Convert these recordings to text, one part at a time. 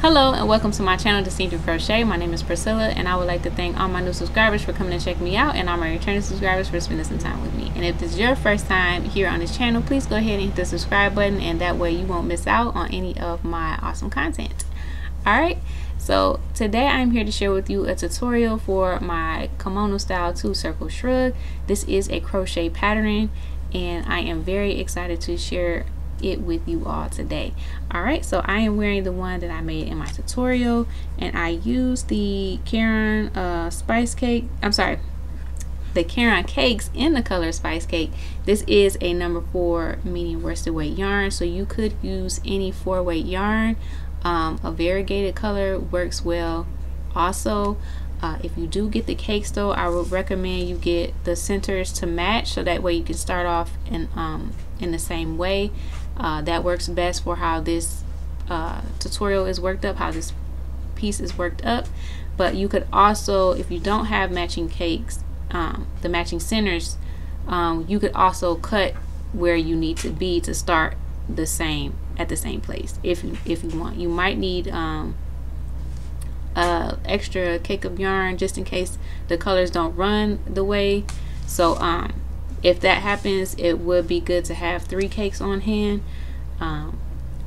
Hello and welcome to my channel, Distinctive Crochet. My name is Priscilla and I would like to thank all my new subscribers for coming and checking me out, and all my returning subscribers for spending some time with me. And if this is your first time here on this channel, please go ahead and hit the subscribe button, and that way you won't miss out on any of my awesome content. Alright, so today I'm here to share with you a tutorial for my kimono style 2-circle shrug. This is a crochet pattern and I am very excited to share it with you all today. Alright, so I am wearing the one that I made in my tutorial, and I used the Caron spice cake, the Caron cakes in the color spice cake. This is a number 4 medium worsted weight yarn, so you could use any 4-weight yarn. A variegated color works well also. If you do get the cakes though, I would recommend you get the centers to match, so that way you can start off in the same way. That works best for how this tutorial is worked up, how this piece is worked up. But you could also, if you don't have matching cakes, the matching centers, you could also cut where you need to be to start the same at the same place if you want. You might need extra cake of yarn just in case the colors don't run the way. So if that happens, it would be good to have 3 cakes on hand,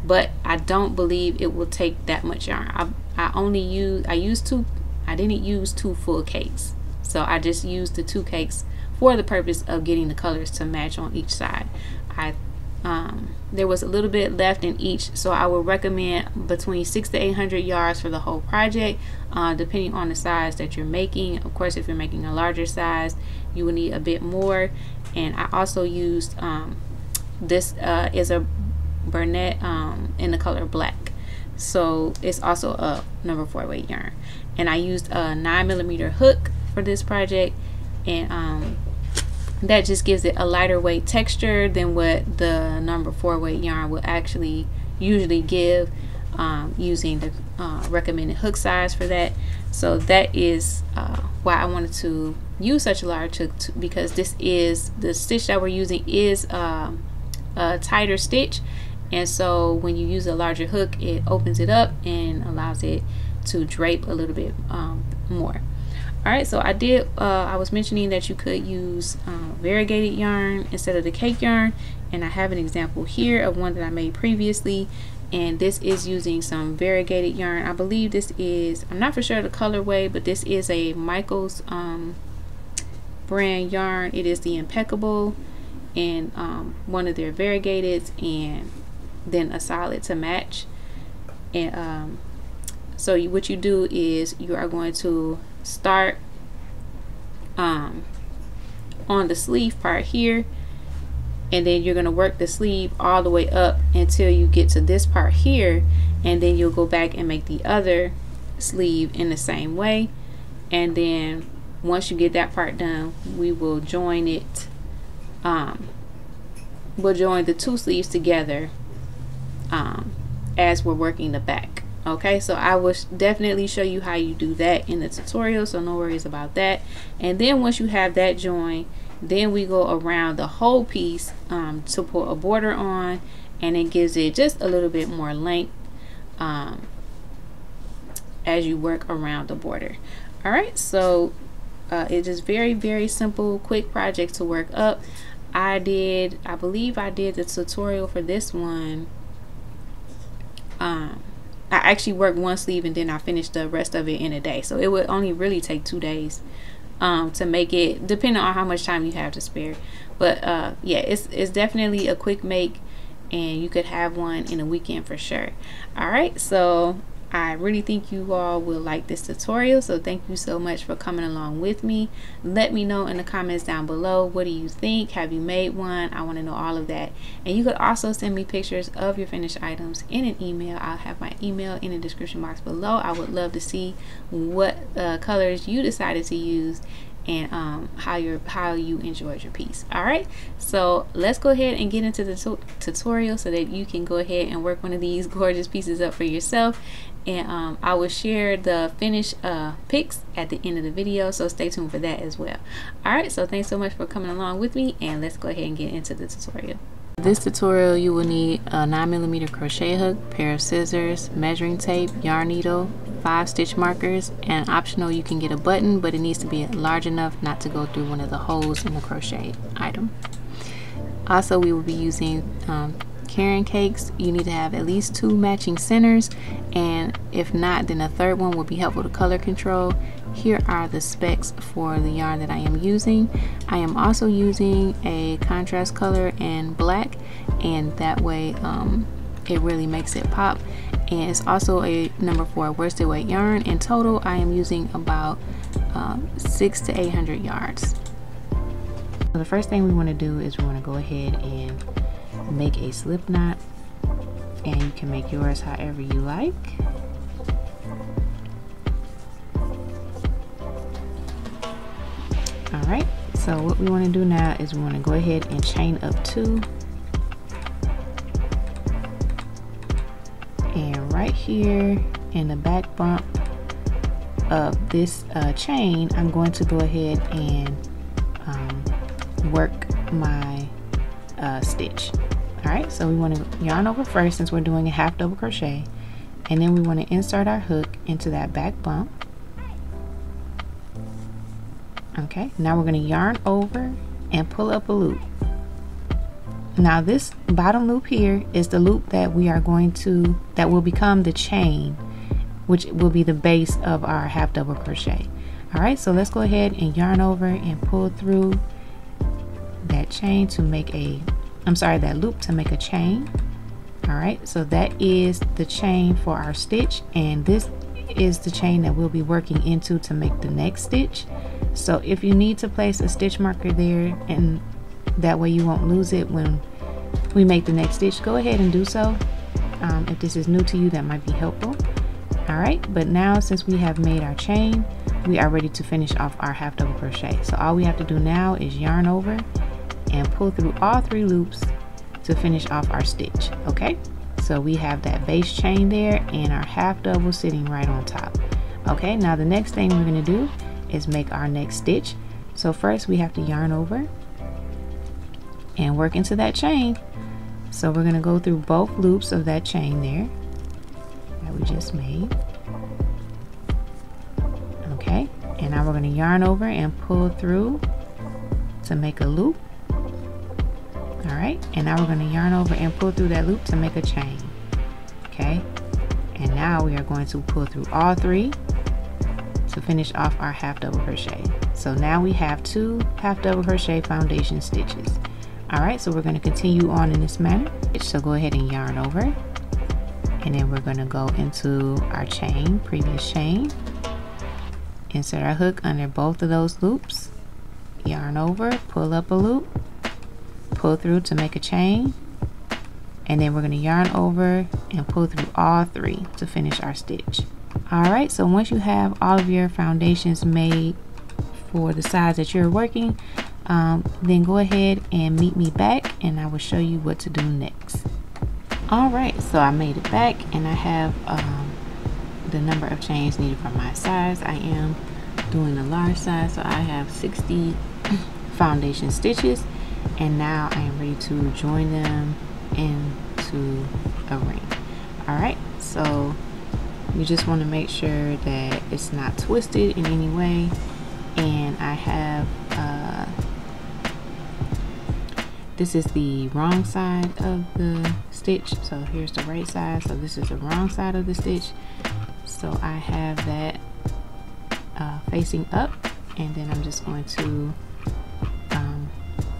but I don't believe it will take that much yarn. I didn't use 2 full cakes, so I just used the 2 cakes for the purpose of getting the colors to match on each side. There was a little bit left in each, so I would recommend between 600 to 800 yards for the whole project, depending on the size that you're making. Of course, if you're making a larger size, you will need a bit more. And I also used this is a Burnett in the color black, so it's also a number 4 weight yarn. And I used a 9mm hook for this project, and that just gives it a lighter weight texture than what the number 4 weight yarn will actually usually give, using the recommended hook size for that. So that is why I wanted to use such a large hook, because this is the stitch that we're using is a tighter stitch, and so when you use a larger hook, it opens it up and allows it to drape a little bit more. Alright, so I was mentioning that you could use variegated yarn instead of the cake yarn, and I have an example here of one that I made previously, and this is using some variegated yarn. I believe this is, I'm not for sure the colorway, but this is a Michael's brand yarn. It is the Impeccable, and one of their variegateds, and then a solid to match. And so what you do is you are going to start on the sleeve part here, and then you're going to work the sleeve all the way up until you get to this part here, and then you'll go back and make the other sleeve in the same way. And then once you get that part done, we will join it, we'll join the 2 sleeves together as we're working the back. Okay, so I will definitely show you how you do that in the tutorial, so no worries about that. And then once you have that joined, then we go around the whole piece to put a border on, and it gives it just a little bit more length as you work around the border. Alright, so it is very simple, quick project to work up. I believe I did the tutorial for this one. I actually worked 1 sleeve and then I finished the rest of it in a day, so it would only really take 2 days to make it, depending on how much time you have to spare. But yeah, it's definitely a quick make, and you could have one in a weekend for sure. Alright, so I really think you all will like this tutorial, so thank you so much for coming along with me. Let me know in the comments down below, what do you think? Have you made one? I want to know all of that. And you could also send me pictures of your finished items in an email. I'll have my email in the description box below. I would love to see what colors you decided to use, and how you enjoyed your piece. Alright, so let's go ahead and get into the tutorial so that you can go ahead and work one of these gorgeous pieces up for yourself. And I will share the finished pics at the end of the video, so stay tuned for that as well. Alright, so thanks so much for coming along with me, and let's go ahead and get into the tutorial. For this tutorial, you will need a 9mm crochet hook, pair of scissors, measuring tape, yarn needle, 5 stitch markers, and optional you can get a button, but it needs to be large enough not to go through one of the holes in the crochet item. Also, we will be using carrying cakes. You need to have at least 2 matching centers, and if not, then a third one will be helpful to color control. Here are the specs for the yarn that I am using. I am also using a contrast color in black, and that way it really makes it pop. And it's also a number 4 worsted weight yarn. In total, I am using about 600 to 800 yards. So the first thing we want to do is we want to go ahead and make a slip knot, and you can make yours however you like. Alright, so what we want to do now is we want to go ahead and chain up 2. And right here in the back bump of this chain, I'm going to go ahead and work my stitch. Alright, so we want to yarn over first since we're doing a half double crochet, and then we want to insert our hook into that back bump. Okay, now we're going to yarn over and pull up a loop. Now this bottom loop here is the loop that we are going to, that will become the chain, which will be the base of our half double crochet. Alright, so let's go ahead and yarn over and pull through that chain to make a, that loop to make a chain. Alright, so that is the chain for our stitch, and this is the chain that we'll be working into to make the next stitch. So if you need to place a stitch marker there, and that way you won't lose it when we make the next stitch, go ahead and do so. If this is new to you, that might be helpful. Alright, but now since we have made our chain, we are ready to finish off our half double crochet. So all we have to do now is yarn over and pull through all 3 loops to finish off our stitch. Okay, so we have that base chain there and our half double sitting right on top. Okay, now the next thing we're going to do is make our next stitch. So first we have to yarn over and work into that chain. So we're going to go through both loops of that chain there that we just made. Okay, and now we're going to yarn over and pull through to make a loop. Alright, and now we're going to yarn over and pull through that loop to make a chain. Okay, and now we are going to pull through all 3 to finish off our half double crochet. So now we have 2 half double crochet foundation stitches. Alright, so we're going to continue on in this manner. So go ahead and yarn over, and then we're going to go into our chain, previous chain, insert our hook under both of those loops, yarn over, pull up a loop, pull through to make a chain, and then we're going to yarn over and pull through all 3 to finish our stitch. Alright, so once you have all of your foundations made for the size that you're working, then go ahead and meet me back and I will show you what to do next. Alright, so I made it back and I have the number of chains needed for my size. I am doing a large size, so I have 60 foundation stitches, and now I am ready to join them into a ring. Alright, so you just want to make sure that it's not twisted in any way, and I have this is the wrong side of the stitch, so here's the right side, so this is the wrong side of the stitch. So I have that facing up, and then I'm just going to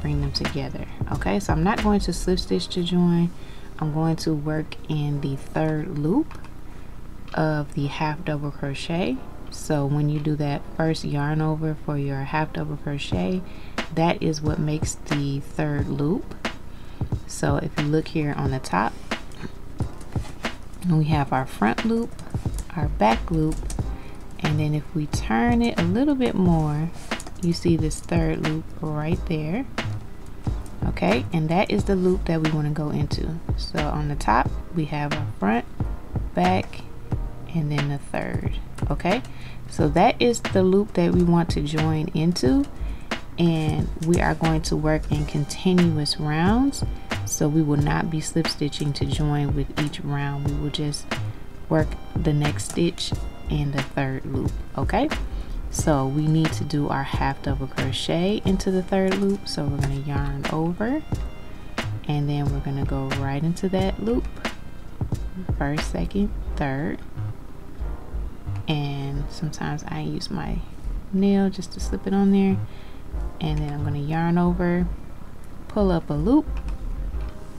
bring them together. Okay, so I'm not going to slip stitch to join. I'm going to work in the 3rd loop of the half double crochet. So when you do that first yarn over for your half double crochet, that is what makes the 3rd loop. So if you look here on the top, we have our front loop, our back loop, and then if we turn it a little bit more, you see this 3rd loop right there. Okay, and that is the loop that we want to go into. So on the top we have our front, back, and then the 3rd. Okay, so that is the loop that we want to join into, and we are going to work in continuous rounds So we will not be slip stitching to join with each round. We will just work the next stitch in the third loop. Okay, so we need to do our half double crochet into the third loop. So we're going to yarn over, and then we're going to go right into that loop, first, second, third. And sometimes I use my nail just to slip it on there, and then I'm going to yarn over, pull up a loop,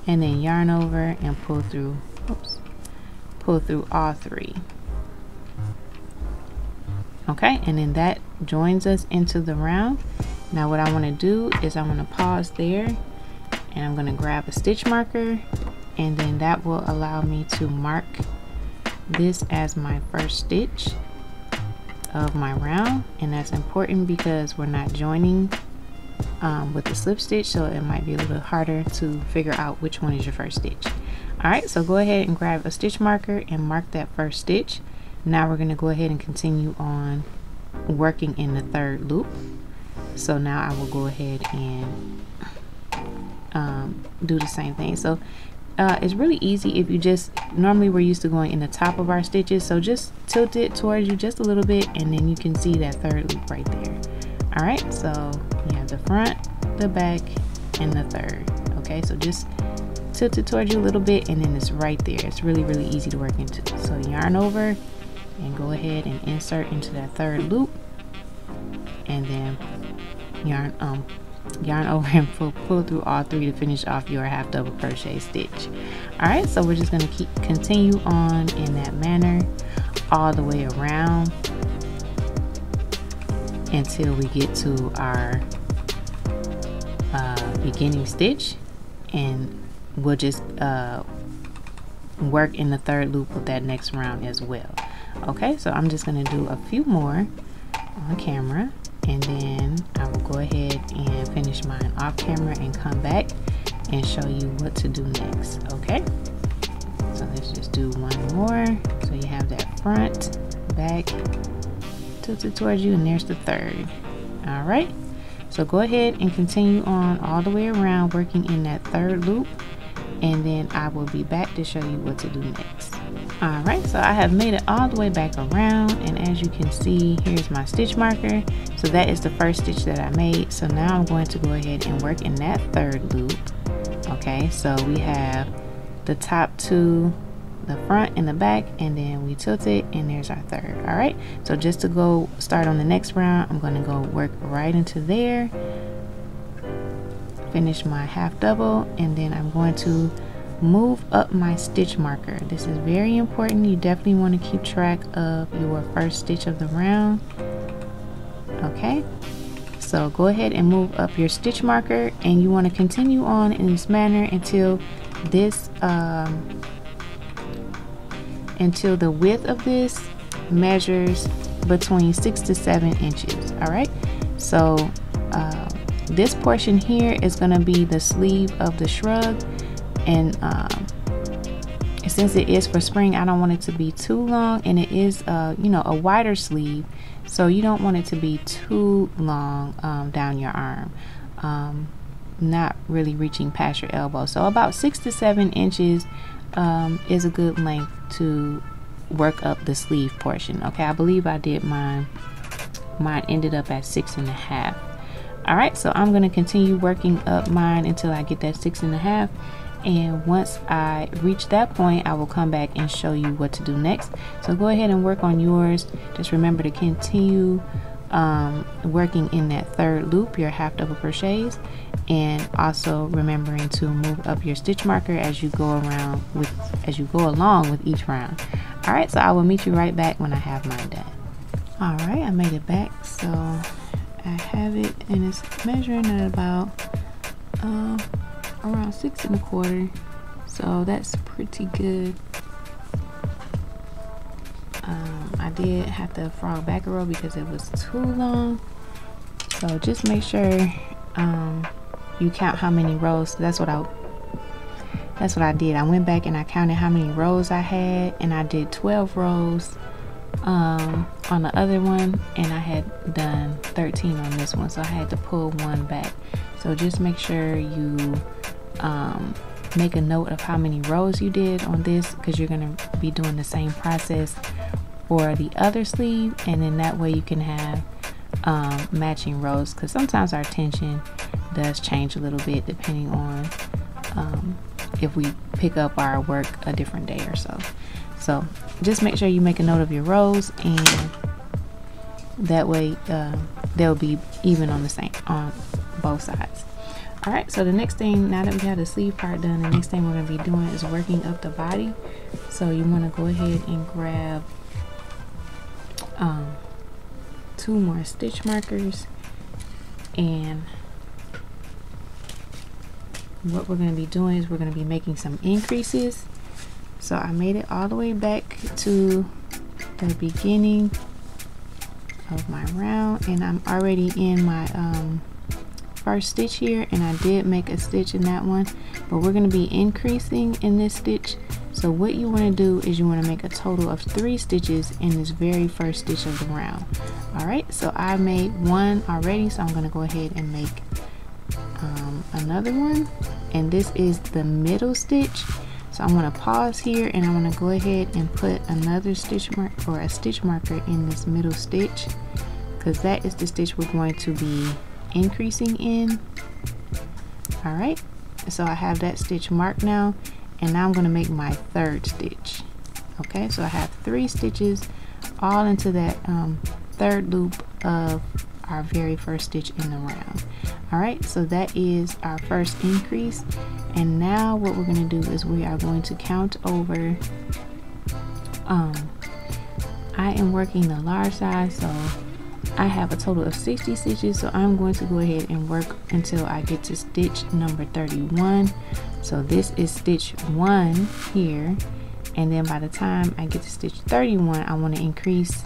and then yarn over and pull through, pull through all three. Okay, and then that joins us into the round. Now what I want to do is I'm going to pause there, and I'm going to grab a stitch marker, and then that will allow me to mark this as my first stitch of my round. And that's important because we're not joining with the slip stitch, so it might be a little harder to figure out which one is your first stitch. Alright, so go ahead and grab a stitch marker and mark that first stitch. Now we're going to go ahead and continue on working in the third loop. So now I will go ahead and do the same thing. So it's really easy if you just, normally we're used to going in the top of our stitches, so just tilt it towards you just a little bit, and then you can see that third loop right there. Alright, so you have the front, the back, and the third. Okay, so just tilt it towards you a little bit, and then it's right there. It's really, really easy to work into. So yarn over and go ahead and insert into that third loop, and then yarn over and pull through all three to finish off your half double crochet stitch. Alright, so we're just going to continue on in that manner all the way around until we get to our beginning stitch, and we'll just work in the third loop of that next round as well. Okay, so I'm just going to do a few more on camera, and then I will go ahead and finish mine off camera and come back and show you what to do next. Okay, so let's just do one more. So you have that front, back, tilted towards you, and there's the third. All right, so go ahead and continue on all the way around working in that third loop, and then I will be back to show you what to do next. Alright, so I have made it all the way back around, and as you can see, here's my stitch marker. So that is the first stitch that I made. So now I'm going to go ahead and work in that third loop. Okay, so we have the top two, the front and the back, and then we tilt it, and there's our third. Alright, so just to go start on the next round, I'm going to go work right into there, finish my half double, and then I'm going to move up my stitch marker. This is very important. You definitely want to keep track of your first stitch of the round. Okay, so go ahead and move up your stitch marker, and you want to continue on in this manner until this until the width of this measures between 6 to 7 inches. All right, so this portion here is going to be the sleeve of the shrug, and since it is for spring, I don't want it to be too long, and it is you know, a wider sleeve, so you don't want it to be too long down your arm, not really reaching past your elbow. So about 6 to 7 inches is a good length to work up the sleeve portion. Okay, I believe I did mine ended up at 6.5. all right, so I'm going to continue working up mine until I get that 6.5. And once I reach that point, I will come back and show you what to do next. So go ahead and work on yours. Just remember to continue working in that third loop, your half double crochets, and also remembering to move up your stitch marker as you go along with each round. All right, so I will meet you right back when I have mine done. All right, I made it back. So I have it, and it's measuring at about around 6 1/4, so that's pretty good. I did have to frog back a row because it was too long, so just make sure you count how many rows. That's what I did. I went back and I counted how many rows I had, and I did 12 rows on the other one, and I had done 13 on this one, so I had to pull one back. So just make sure you make a note of how many rows you did on this, because you're going to be doing the same process for the other sleeve, and then that way you can have matching rows, because sometimes our tension does change a little bit depending on if we pick up our work a different day or so. So just make sure you make a note of your rows, and that way they'll be even on the same on both sides. All right, so the next thing, now that we have the sleeve part done, the next thing we're going to be doing is working up the body. So you want to go ahead and grab 2 more stitch markers, and what we're going to be doing is we're going to be making some increases. So I made it all the way back to the beginning of my round, and I'm already in my first stitch here, and I did make a stitch in that one, but we're going to be increasing in this stitch. So what you want to do is you want to make a total of 3 stitches in this very first stitch of the round. All right, so I made 1 already, so I'm going to go ahead and make another one, and this is the middle stitch. So I'm going to pause here, and I'm going to go ahead and put another stitch mark or a stitch marker in this middle stitch, because that is the stitch we're going to be increasing in. All right, so I have that stitch marked now, and now I'm going to make my 3rd stitch. Okay, so I have 3 stitches all into that 3rd loop of our very first stitch in the round. All right, so that is our first increase, and now what we're going to do is we are going to count over. I am working the large size, so I have a total of 60 stitches, so I'm going to go ahead and work until I get to stitch number 31. So this is stitch 1 here, and then by the time I get to stitch 31, I want to increase,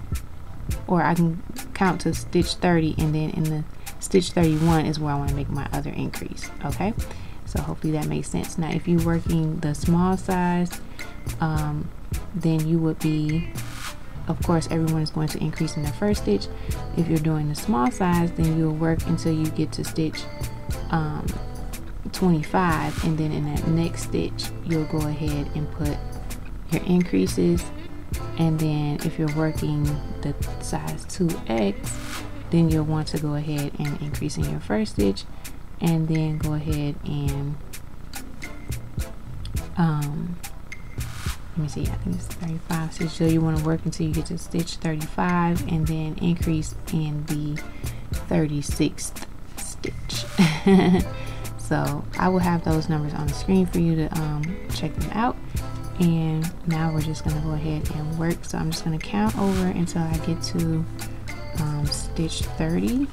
or I can count to stitch 30, and then in the stitch 31 is where I want to make my other increase. Okay, so hopefully that makes sense. Now if you're working the small size, then you would be, of course, everyone is going to increase in the first stitch. If you're doing the small size, then you'll work until you get to stitch 25, and then in that next stitch you'll go ahead and put your increases. And then if you're working the size 2X, then you'll want to go ahead and increase in your first stitch, and then go ahead and let me see, I think it's 35 stitches. So you want to work until you get to stitch 35, and then increase in the 36th stitch. So I will have those numbers on the screen for you to check them out. And now we're just going to go ahead and work. So I'm just going to count over until I get to stitch 30.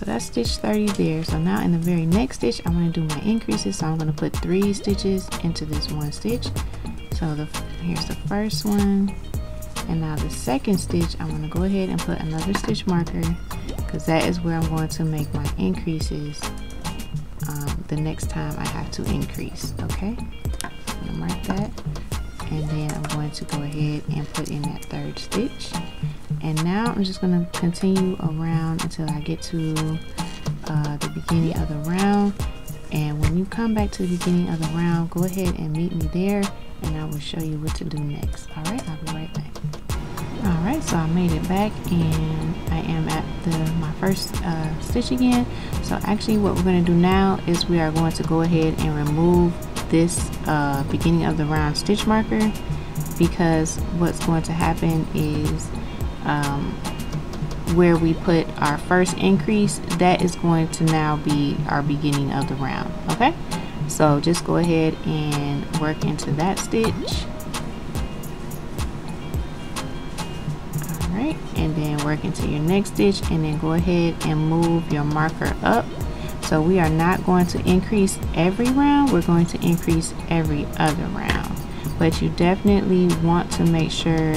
so that's stitch 30 there. So now in the very next stitch, I'm going to do my increases. So I'm going to put 3 stitches into this one stitch. So here's the first one, and now the second stitch, I'm going to go ahead and put another stitch marker, because that is where I'm going to make my increases the next time I have to increase. Okay, so I'm going to mark that, and then I'm going to go ahead and put in that third stitch. And now I'm just going to continue around until I get to the beginning of the round. And when you come back to the beginning of the round, go ahead and meet me there, and I will show you what to do next. All right, I'll be right back. All right, so I made it back, and I am at my first stitch again. So actually what we're going to do now is we are going to go ahead and remove this beginning of the round stitch marker, because what's going to happen is where we put our first increase, that is going to now be our beginning of the round. Okay, so just go ahead and work into that stitch. All right, and then work into your next stitch, and then go ahead and move your marker up. So we are not going to increase every round, we're going to increase every other round, but you definitely want to make sure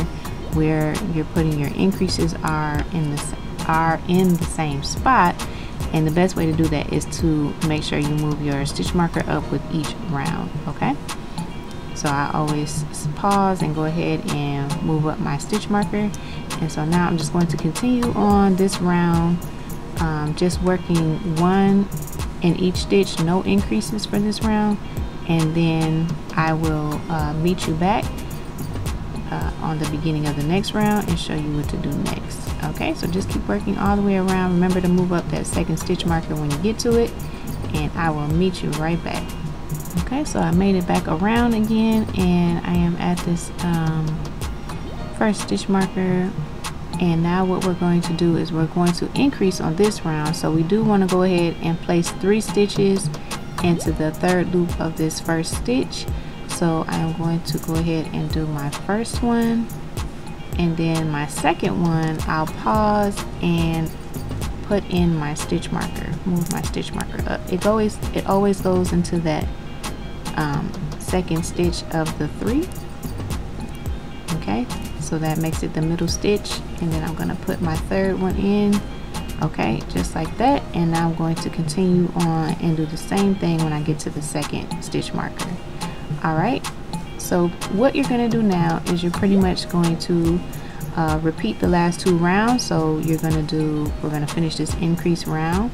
where you're putting your increases are in the same spot. And the best way to do that is to make sure you move your stitch marker up with each round. Okay, so I always pause and go ahead and move up my stitch marker. And so now I'm just going to continue on this round, just working 1 in each stitch, no increases for this round, and then I will meet you back on the beginning of the next round and show you what to do next. Okay, so just keep working all the way around. Remember to move up that second stitch marker when you get to it, and I will meet you right back. Okay, so I made it back around again, and I am at this first stitch marker, and now what we're going to do is we're going to increase on this round. So we do want to go ahead and place 3 stitches into the third loop of this first stitch. So I am going to go ahead and do my first one, and then my second one I'll pause and put in my stitch marker, move my stitch marker up. It always goes into that second stitch of the 3. Okay, so that makes it the middle stitch, and then I'm going to put my third one in. Okay, just like that, and now I'm going to continue on and do the same thing when I get to the second stitch marker. All right, so what you're going to do now is you're pretty much going to repeat the last 2 rounds. So we're going to finish this increase round,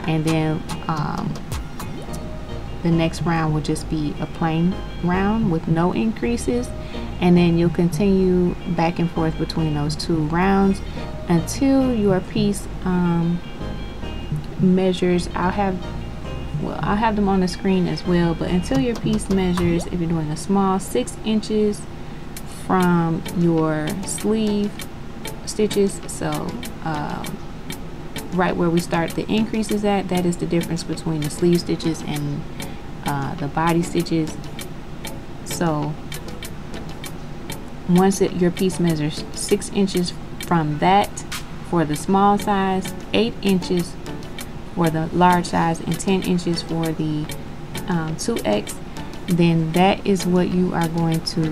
and then the next round will just be a plain round with no increases, and then you'll continue back and forth between those 2 rounds until your piece measures. I'll have them on the screen as well, but until your piece measures, if you're doing a small, 6 inches from your sleeve stitches. So right where we start the increases at, that is the difference between the sleeve stitches and the body stitches. So once your piece measures 6 inches from that for the small size, 8 inches for the large size, and 10 inches for the 2X, then that is what you are going to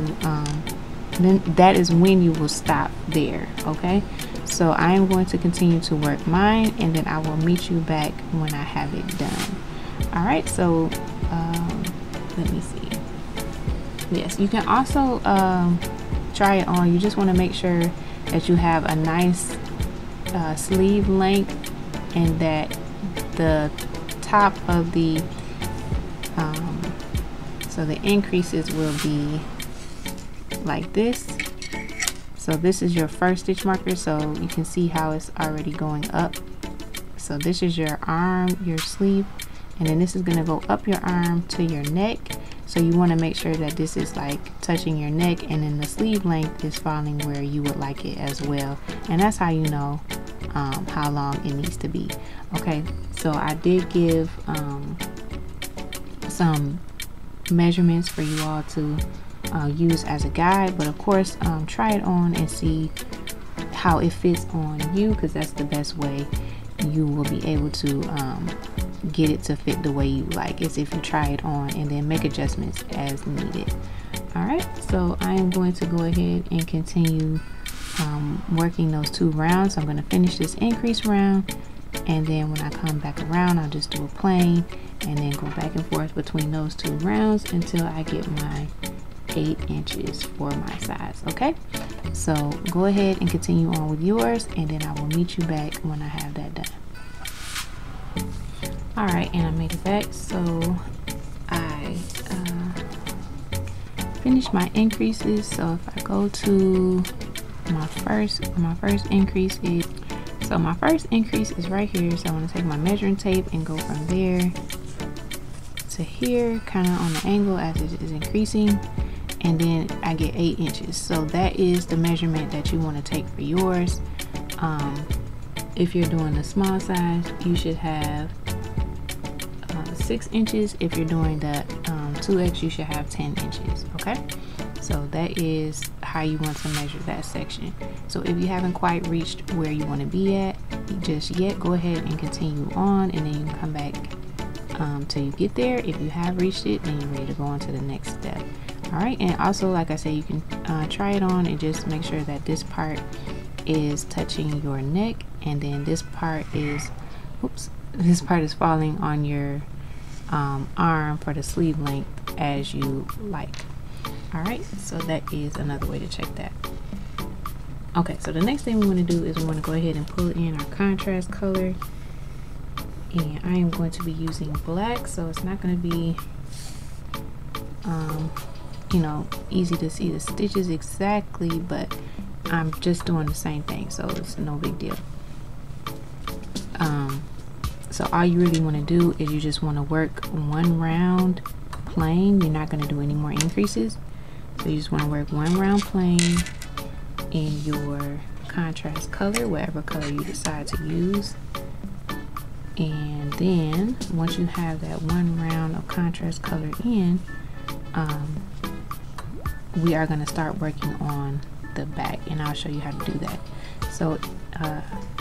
then that is when you will stop there. Okay, so I am going to continue to work mine, and then I will meet you back when I have it done. All right, so let me see. Yes, you can also try it on. You just want to make sure that you have a nice sleeve length, and that the top of the so the increases will be like this. So this is your first stitch marker, so you can see how it's already going up. So this is your arm, your sleeve, and then this is going to go up your arm to your neck. So you want to make sure that this is like touching your neck, and then the sleeve length is falling where you would like it as well. And that's how you know how long it needs to be. Okay, so I did give some measurements for you all to use as a guide, but of course try it on and see how it fits on you, because that's the best way you will be able to get it to fit the way you like. It's if you try it on and then make adjustments as needed. All right, so I am going to go ahead and continue working those 2 rounds. I'm going to finish this increase round, and then when I come back around, I'll just do a plain and then go back and forth between those 2 rounds until I get my 8 inches for my size. Okay, so go ahead and continue on with yours, and then I will meet you back when I have that done. All right, and I made it back. So I finished my increases. So if I go to my first increase is, so my first increase is right here. So I'm going to take my measuring tape and go from there to here, kind of on the angle as it is increasing, and then I get 8 inches. So that is the measurement that you want to take for yours. If you're doing the small size, you should have 6 inches. If you're doing the 2X, you should have 10 inches. Okay, so that is how you want to measure that section. So if you haven't quite reached where you want to be at just yet, go ahead and continue on, and then you can come back till you get there. If you have reached it, then you're ready to go on to the next step. All right, and also, like I said, you can try it on and just make sure that this part is touching your neck, and then this part is, this part is falling on your arm for the sleeve length as you like. All right, so that is another way to check that. Okay, so the next thing we want to do is we want to go ahead and pull in our contrast color, and I am going to be using black, so it's not going to be you know, easy to see the stitches exactly, but I'm just doing the same thing, so it's no big deal. So all you really want to do is you just want to work 1 round plain. You're not going to do any more increases, so you just want to work 1 round plain in your contrast color, whatever color you decide to use. And then once you have that 1 round of contrast color in, we are going to start working on the back, and I'll show you how to do that. So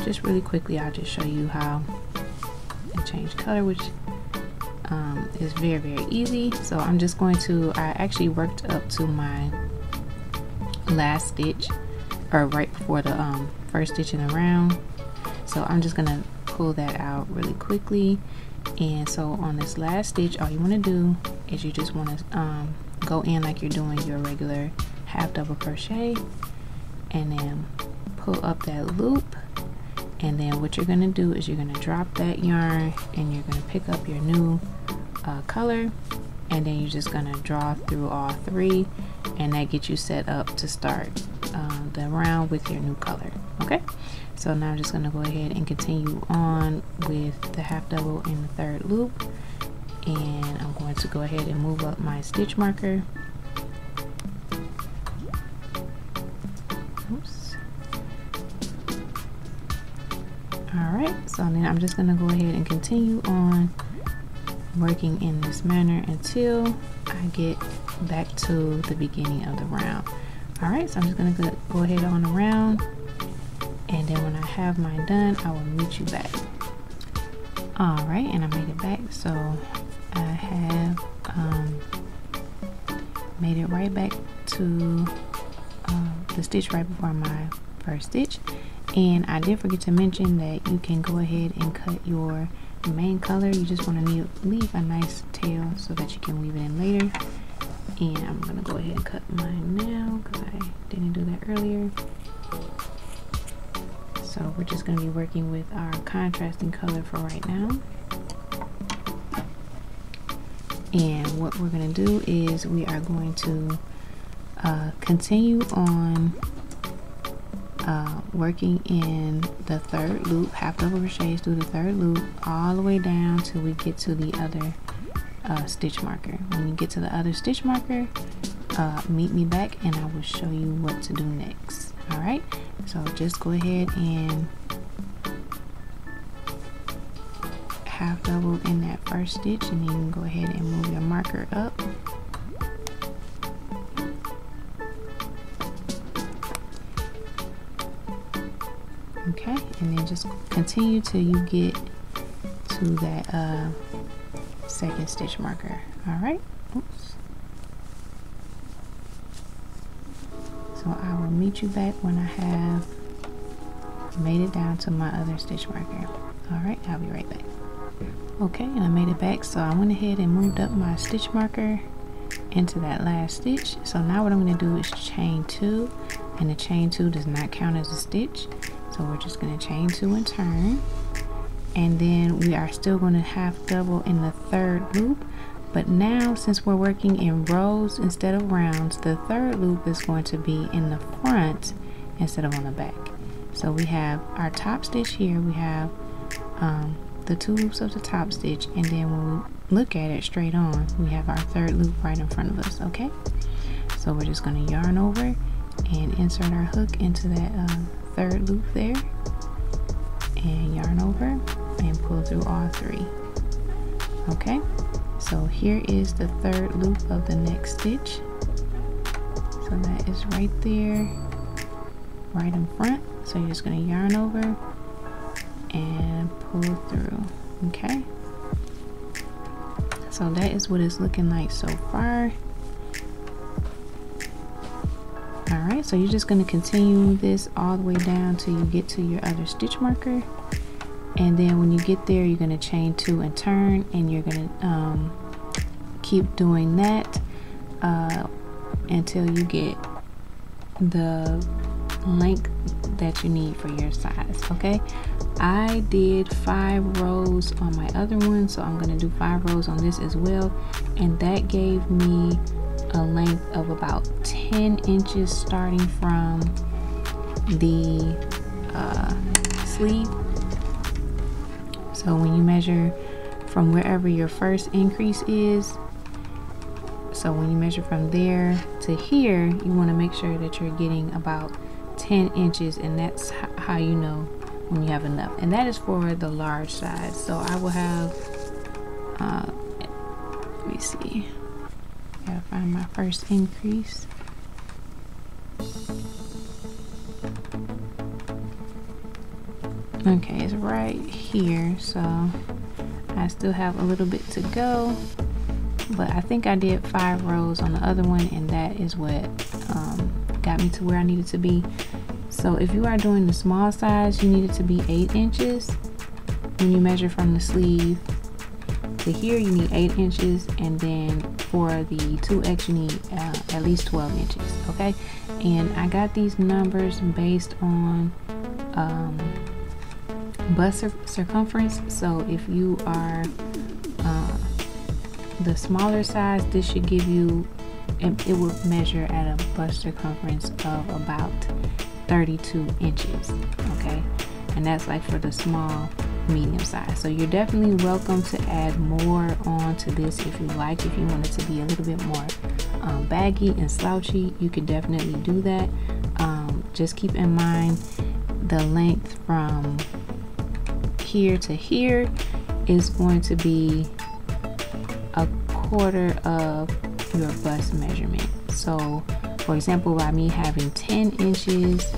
just really quickly, I'll just show you how to change color, which is very, very easy. So I'm just going to, I actually worked up to my last stitch, or right before the first stitch in the round. So I'm just gonna pull that out really quickly. And so on this last stitch, all you want to do is you just want to go in like you're doing your regular half double crochet, and then pull up that loop. And then what you're going to do is you're going to drop that yarn, and you're going to pick up your new color, and then you're just going to draw through all 3, and that gets you set up to start the round with your new color. Okay, so now I'm just going to go ahead and continue on with the half double in the 3rd loop, and I'm going to go ahead and move up my stitch marker. Oops. Alright, so then I'm just going to go ahead and continue on working in this manner until I get back to the beginning of the round. Alright, so I'm just going to go ahead on the round, and then when I have mine done, I will meet you back. Alright, and I made it back, so I have made it right back to the stitch right before my first stitch. And I did forget to mention that you can go ahead and cut your main color. You just want to leave a nice tail so that you can weave it in later. And I'm going to go ahead and cut mine now because I didn't do that earlier. So we're just going to be working with our contrasting color for right now. And what we're going to do is we are going to continue on working in the 3rd loop, half double crochets through the 3rd loop all the way down till we get to the other stitch marker. When you get to the other stitch marker, meet me back and I will show you what to do next. Alright, so just go ahead and half double in that first stitch, and then you can go ahead and move your marker up. Okay, Okay, and then just continue till you get to that second stitch marker. All right. Oops. So I will meet you back when I have made it down to my other stitch marker. All right, I'll be right back. Okay, and I made it back, so I went ahead and moved up my stitch marker into that last stitch. So now what I'm going to do is chain 2, and the chain 2 does not count as a stitch, so we're just going to chain 2 and turn. And then we are still going to half double in the third loop, but now since we're working in rows instead of rounds, the third loop is going to be in the front instead of on the back. So we have our top stitch here, we have the 2 loops of the top stitch, and then when we look at it straight on, we have our third loop right in front of us. Okay, so we're just going to yarn over and insert our hook into that third loop there, and yarn over and pull through all 3. Okay, so here is the third loop of the next stitch. So that is right there, right in front. So you're just going to yarn over and pull through. Okay, so that is what it's looking like so far. All right, so you're just going to continue this all the way down till you get to your other stitch marker, and then when you get there, you're going to chain 2 and turn, and you're going to keep doing that until you get the length that you need for your size. Okay, I did 5 rows on my other one, so I'm going to do 5 rows on this as well, and that gave me a length of about 10 inches starting from the sleeve. So when you measure from wherever your first increase is, so when you measure from there to here, you want to make sure that you're getting about 10 inches, and that's how you know when you have enough, and that is for the large size. So I will have let me see, gotta find my first increase. Okay, it's right here, so I still have a little bit to go, but I think I did 5 rows on the other one, and that is what got me to where I needed to be. So if you are doing the small size, you need it to be 8 inches. When you measure from the sleeve to here, you need 8 inches, and then for the 2X you need at least 12 inches. Okay, and I got these numbers based on bust circumference. So if you are the smaller size, this should give you, it will measure at a bust circumference of about 32 inches. Okay, and that's like for the small medium size. So you're definitely welcome to add more on to this if you like. If you want it to be a little bit more baggy and slouchy, you could definitely do that. Just keep in mind the length from here to here is going to be a quarter of your bust measurement. So for example, by me having 10 inches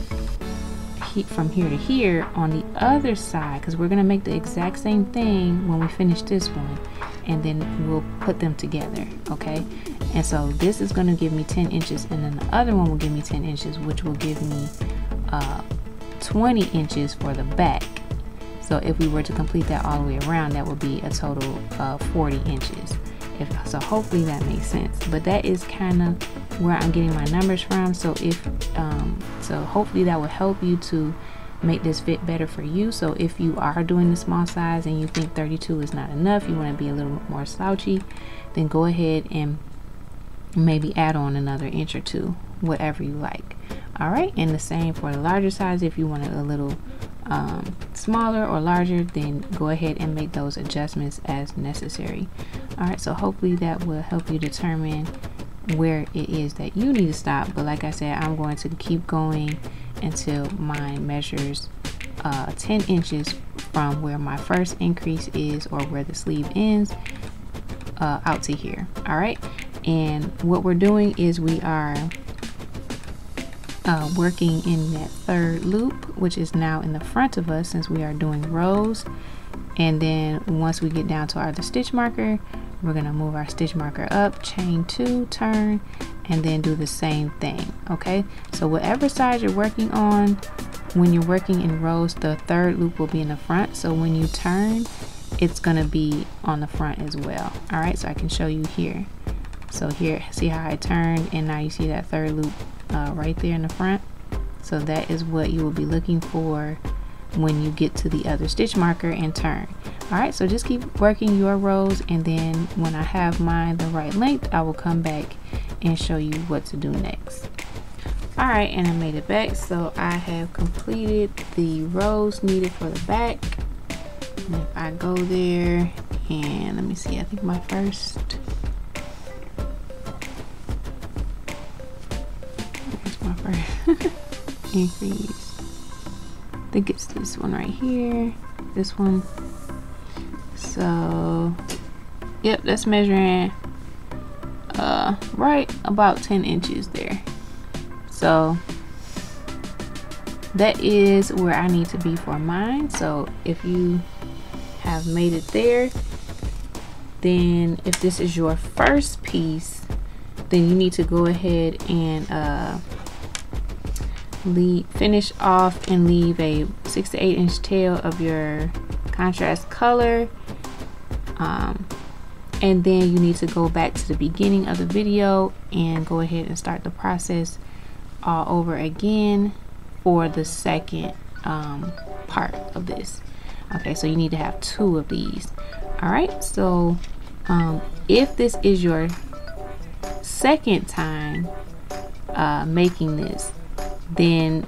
from here to here on the other side, because we're going to make the exact same thing when we finish this one, and then we'll put them together. Okay, and so this is going to give me 10 inches, and then the other one will give me 10 inches, which will give me 20 inches for the back. So if we were to complete that all the way around, that would be a total of 40 inches. So hopefully that makes sense, but that is kind of where I'm getting my numbers from. So so hopefully that will help you to make this fit better for you. So if you are doing the small size and you think 32 is not enough, you want to be a little more slouchy, then go ahead and maybe add on another inch or 2, whatever you like. All right, and the same for the larger size. If you want it a little smaller or larger, then go ahead and make those adjustments as necessary. All right, so hopefully that will help you determine where it is that you need to stop. But like I said, I'm going to keep going until mine measures 10 inches from where my first increase is, or where the sleeve ends, out to here. All right, and what we're doing is we are working in that third loop, which is now in the front of us since we are doing rows. And then once we get down to our stitch marker, we're going to move our stitch marker up, chain 2, turn, and then do the same thing. Okay, so whatever side you're working on, when you're working in rows, the third loop will be in the front. So when you turn, it's going to be on the front as well. All right, so I can show you here. So here, see how I turned, and now you see that third loop right there in the front. So that is what you will be looking for when you get to the other stitch marker and turn. All right, so just keep working your rows, and then when I have mine the right length, I will come back and show you what to do next. All right, and I made it back, so I have completed the rows needed for the back. And if I go there, and let me see, I think my first, where's my first increase? I think it's this one right here, this one. So yep, that's measuring right about 10 inches there. So that is where I need to be for mine. So if you have made it there, then if this is your first piece, then you need to go ahead and finish off and leave a 6 to 8 inch tail of your contrast color, and then you need to go back to the beginning of the video and go ahead and start the process all over again for the second part of this. Okay, so you need to have 2 of these. All right, so if this is your second time making this, then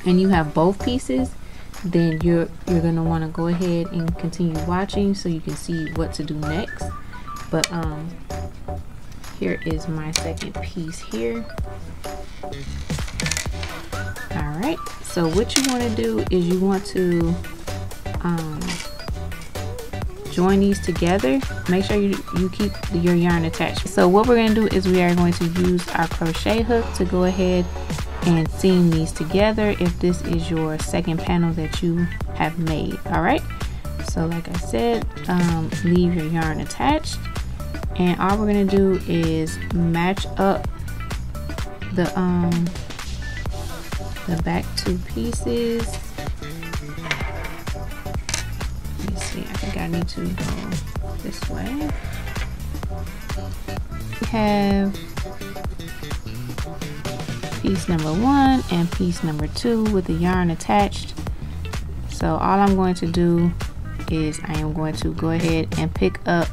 and you have both pieces, then you're gonna want to go ahead and continue watching so you can see what to do next. But here is my second piece here. All right, so what you want to do is you want to join these together. Make sure you keep your yarn attached. So what we're going to do is we are going to use our crochet hook to go ahead and seam these together if this is your second panel that you have made. All right, so like I said, leave your yarn attached, and all we're going to do is match up the back 2 pieces. Let me see, I think I need to go this way. We have piece number 1 and piece number 2 with the yarn attached. So all I'm going to do is I am going to go ahead and pick up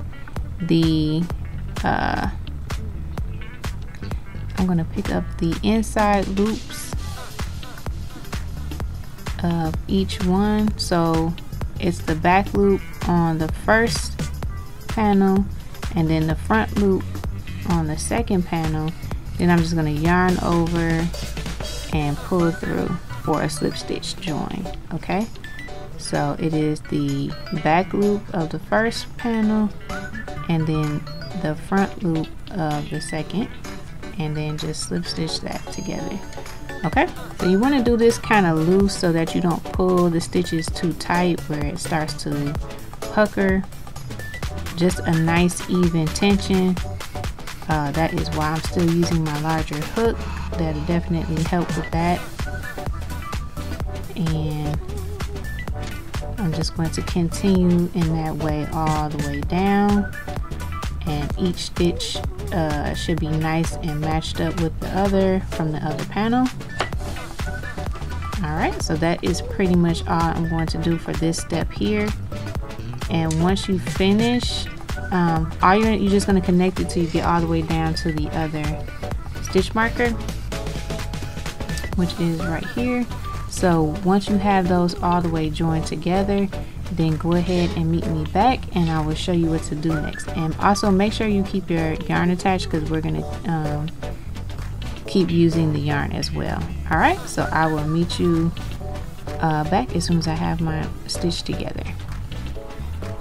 the I'm going to pick up the inside loops of each one. So it's the back loop on the first panel and then the front loop on the second panel. Then I'm just going to yarn over and pull through for a slip stitch join. Okay, so it is the back loop of the first panel and then the front loop of the second, and then just slip stitch that together. Okay, so you want to do this kind of loose so that you don't pull the stitches too tight where it starts to pucker. Just a nice even tension. That is why I'm still using my larger hook. That'll definitely help with that. And I'm just going to continue in that way all the way down, and each stitch should be nice and matched up with the other from the other panel. Alright, so that is pretty much all I'm going to do for this step here. And once you finish, you're just going to connect it till you get all the way down to the other stitch marker, which is right here. So once you have those all the way joined together, then go ahead and meet me back and I will show you what to do next. And also make sure you keep your yarn attached because we're going to keep using the yarn as well. Alright, so I will meet you back as soon as I have my stitch together.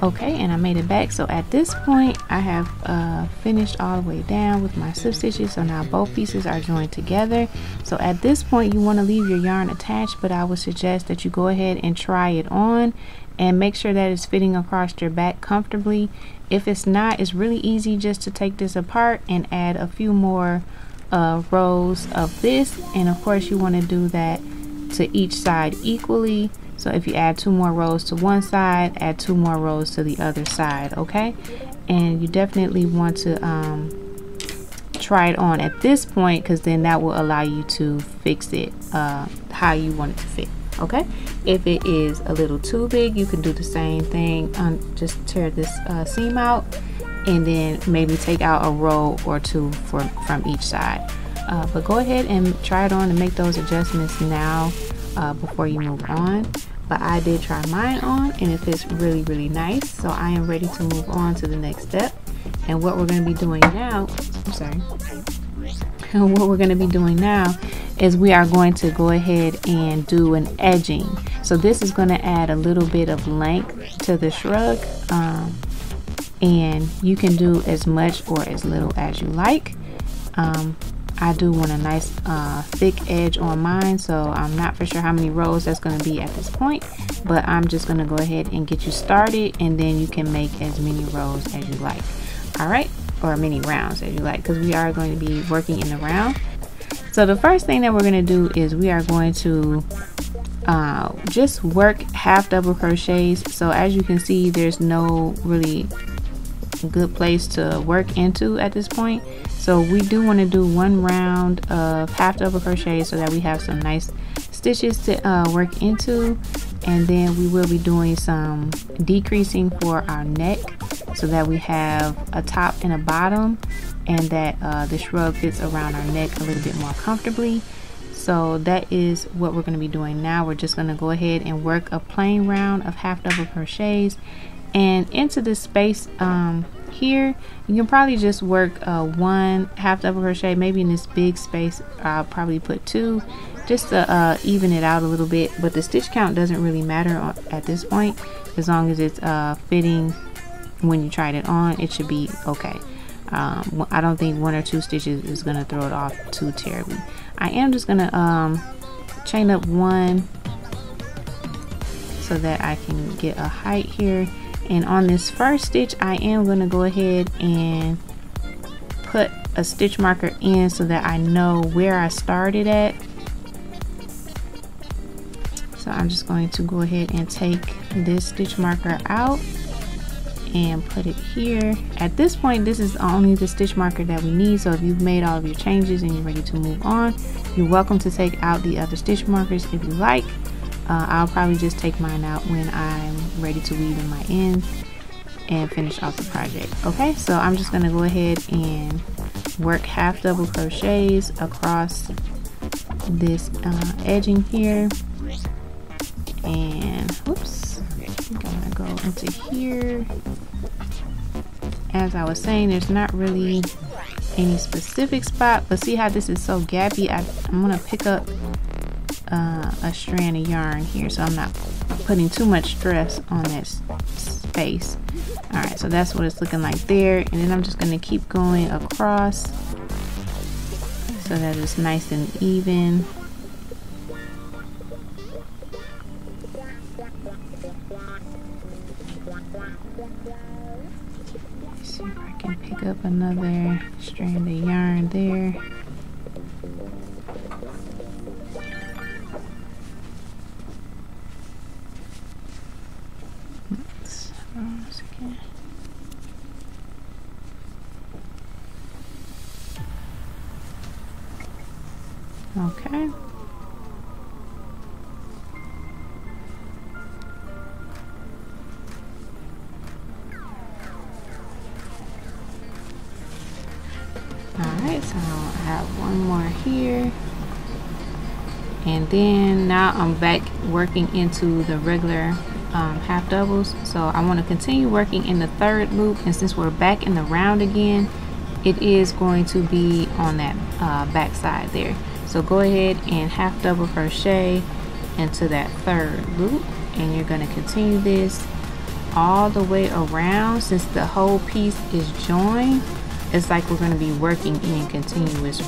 Okay, and I made it back. So at this point I have finished all the way down with my slip stitches. So now both pieces are joined together. So at this point you want to leave your yarn attached, but I would suggest that you go ahead and try it on and make sure that it's fitting across your back comfortably. If it's not, it's really easy just to take this apart and add a few more rows of this, and of course you want to do that to each side equally. So if you add 2 more rows to one side, add 2 more rows to the other side, okay? And you definitely want to try it on at this point, because then that will allow you to fix it how you want it to fit, okay? If it is a little too big, you can do the same thing. Just tear this seam out and then maybe take out a row or 2 from each side. But go ahead and try it on and make those adjustments now before you move on. But I did try mine on and it fits really, really nice. So I am ready to move on to the next step. And what we're going to be doing now, and what we're going to be doing now is we are going to go ahead and do an edging. So this is going to add a little bit of length to the shrug, and you can do as much or as little as you like. I do want a nice thick edge on mine, so I'm not for sure how many rows that's going to be at this point, but I'm just going to go ahead and get you started, and then you can make as many rows as you like. All right, or many rounds as you like, because we are going to be working in the round. So the first thing that we're going to do is we are going to just work half double crochets. So as you can see, there's no really good place to work into at this point. So we do want to do 1 round of half double crochet so that we have some nice stitches to work into, and then we will be doing some decreasing for our neck so that we have a top and a bottom, and that the shrug fits around our neck a little bit more comfortably. So that is what we're going to be doing now. We're just going to go ahead and work a plain round of half double crochets, and into this space here you can probably just work 1 half double crochet. Maybe in this big space I'll probably put 2 just to even it out a little bit, but the stitch count doesn't really matter at this point. As long as it's fitting when you tried it on, it should be okay. I don't think 1 or 2 stitches is going to throw it off too terribly. I am just going to chain up 1 so that I can get a height here. And on this first stitch I am going to go ahead and put a stitch marker in so that I know where I started at. So I'm just going to go ahead and take this stitch marker out and put it here. At this point this is only the stitch marker that we need, so if you've made all of your changes and you're ready to move on, you're welcome to take out the other stitch markers if you like. I'll probably just take mine out when I'm ready to weave in my ends and finish off the project. Okay, so I'm just going to go ahead and work half double crochets across this edging here, and whoops, I'm gonna go into here. As I was saying, there's not really any specific spot, but see how this is so gappy. I'm gonna pick up a strand of yarn here, so I'm not putting too much stress on that space. All right, so that's what it's looking like there, and then I'm just going to keep going across so that it's nice and even. Let's see if I can pick up another strand of yarn there. Okay. Alright, so I have 1 more here. And then now I'm back working into the regular half doubles. So I want to continue working in the 3rd loop, and since we're back in the round again, it is going to be on that back side there. So go ahead and half double crochet into that 3rd loop, and you're going to continue this all the way around. Since the whole piece is joined, it's like we're going to be working in continuous,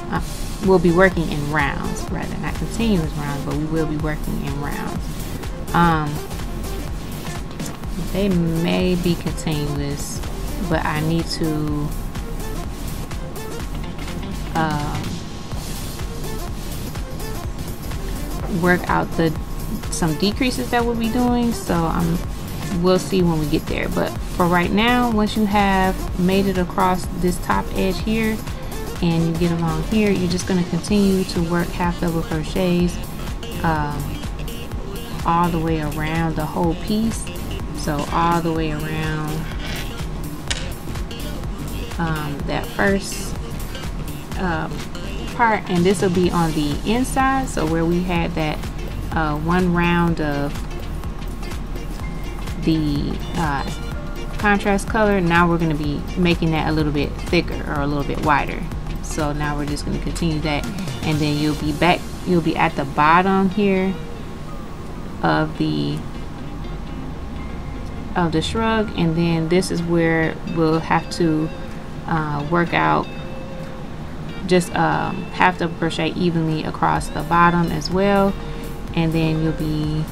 we'll be working in rounds, rather, not continuous rounds, but we will be working in rounds. They may be continuous, but I need to work out some decreases that we'll be doing, so we'll see when we get there. But for right now, once you have made it across this top edge here and you get along here, you're just going to continue to work half double crochets all the way around the whole piece. So all the way around that first part, and this will be on the inside. So where we had that one round of the contrast color, now we're going to be making that a little bit thicker or a little bit wider. So now we're just going to continue that, and then you'll be at the bottom here of the shrug, and then this is where we'll have to work out just half double crochet evenly across the bottom as well, and then you'll be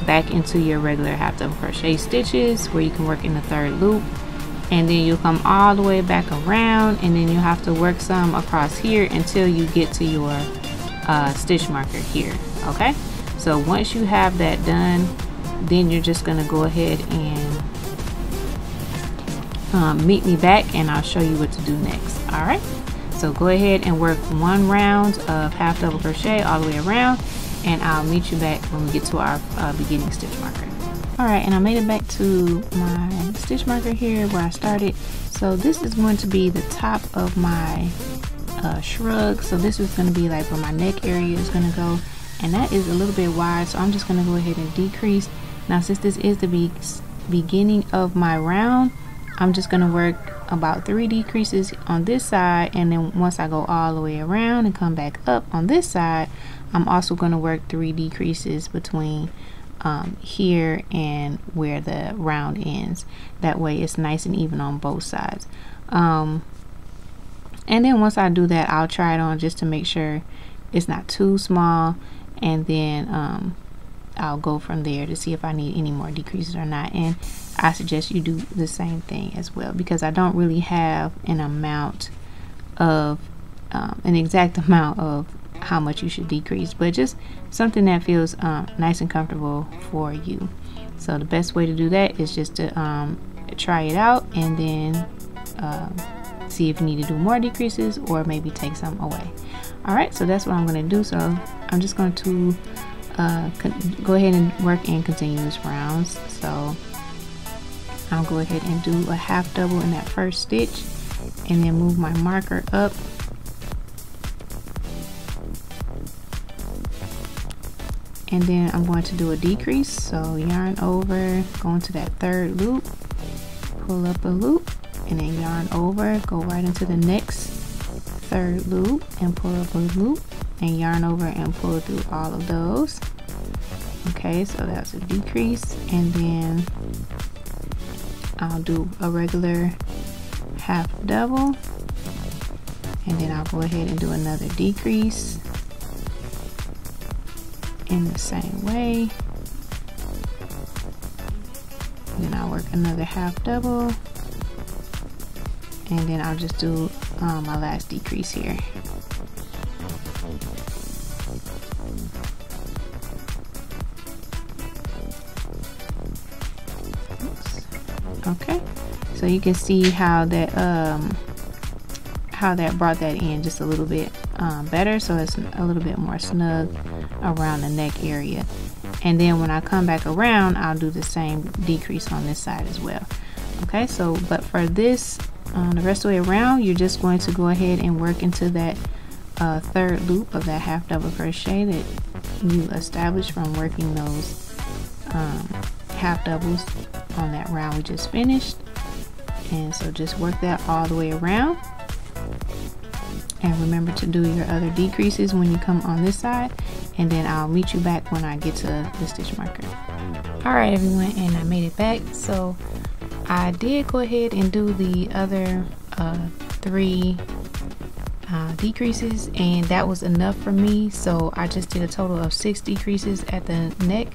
back into your regular half double crochet stitches where you can work in the third loop, and then you'll come all the way back around, and then you'll have to work some across here until you get to your stitch marker here. Okay, so once you have that done, then you're just going to go ahead and meet me back, and I'll show you what to do next. All right, so go ahead and work one round of half double crochet all the way around, and I'll meet you back when we get to our beginning stitch marker. All right, and I made it back to my stitch marker here where I started. So this is going to be the top of my shrug. So this is going to be like where my neck area is going to go, and that is a little bit wide, so I'm just going to go ahead and decrease. Now since this is the beginning of my round, I'm just going to work about 3 decreases on this side, and then once I go all the way around and come back up on this side, I'm also going to work 3 decreases between here and where the round ends. That way it's nice and even on both sides. And then once I do that, I'll try it on just to make sure it's not too small, and then I'll go from there to see if I need any more decreases or not. And I suggest you do the same thing as well, because I don't really have an amount of an exact amount of how much you should decrease, but just something that feels nice and comfortable for you. So the best way to do that is just to try it out, and then see if you need to do more decreases or maybe take some away. All right, so that's what I'm going to do. So I'm just going to go ahead and work in continuous rounds. So I'll go ahead and do a half double in that first stitch, and then move my marker up, and then I'm going to do a decrease. So yarn over, go into that third loop, pull up a loop, and then yarn over, go right into the next third loop and pull up a loop, and yarn over and pull through all of those. Okay, so that's a decrease, and then I'll do a regular half double, and then I'll go ahead and do another decrease in the same way. Then I'll work another half double, and then I'll just do my last decrease here. Oops. Okay, so you can see how that brought that in just a little bit better, so it's a little bit more snug around the neck area. And then when I come back around, I'll do the same decrease on this side as well. Okay, so but for this the rest of the way around, you're just going to go ahead and work into that third loop of that half double crochet that you established from working those half doubles on that round we just finished. And so just work that all the way around, and remember to do your other decreases when you come on this side, and then I'll meet you back when I get to the stitch marker. Alright everyone, and I made it back. So I did go ahead and do the other 3 decreases, and that was enough for me, so I just did a total of 6 decreases at the neck,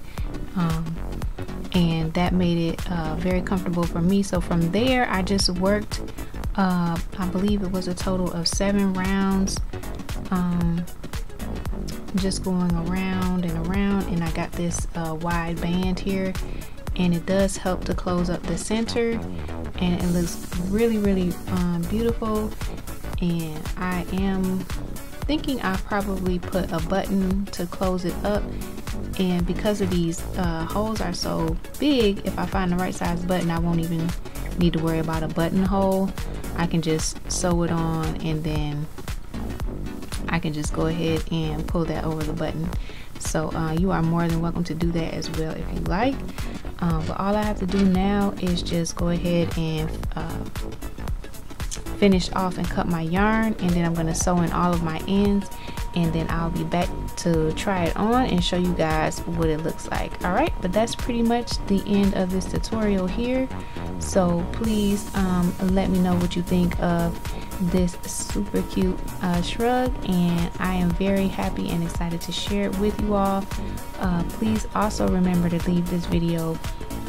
and that made it very comfortable for me. So from there I just worked I believe it was a total of 7 rounds, just going around and around, and I got this wide band here, and it does help to close up the center, and it looks really beautiful. And I am thinking I probably put a button to close it up, and because of these holes are so big, if I find the right size button, I won't even need to worry about a buttonhole. I can just sew it on, and then I can just go ahead and pull that over the button. So you are more than welcome to do that as well if you like, but all I have to do now is just go ahead and finish off and cut my yarn, and then I'm going to sew in all of my ends, and then I'll be back to try it on and show you guys what it looks like. Alright, but that's pretty much the end of this tutorial here. So please let me know what you think of this super cute shrug, and I am very happy and excited to share it with you all. Please also remember to leave this video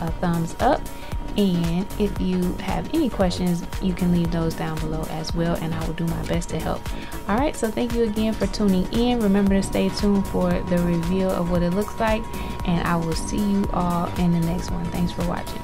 a thumbs up, and if you have any questions, you can leave those down below as well, and I will do my best to help. Alright, so thank you again for tuning in. Remember to stay tuned for the reveal of what it looks like, and I will see you all in the next one. Thanks for watching.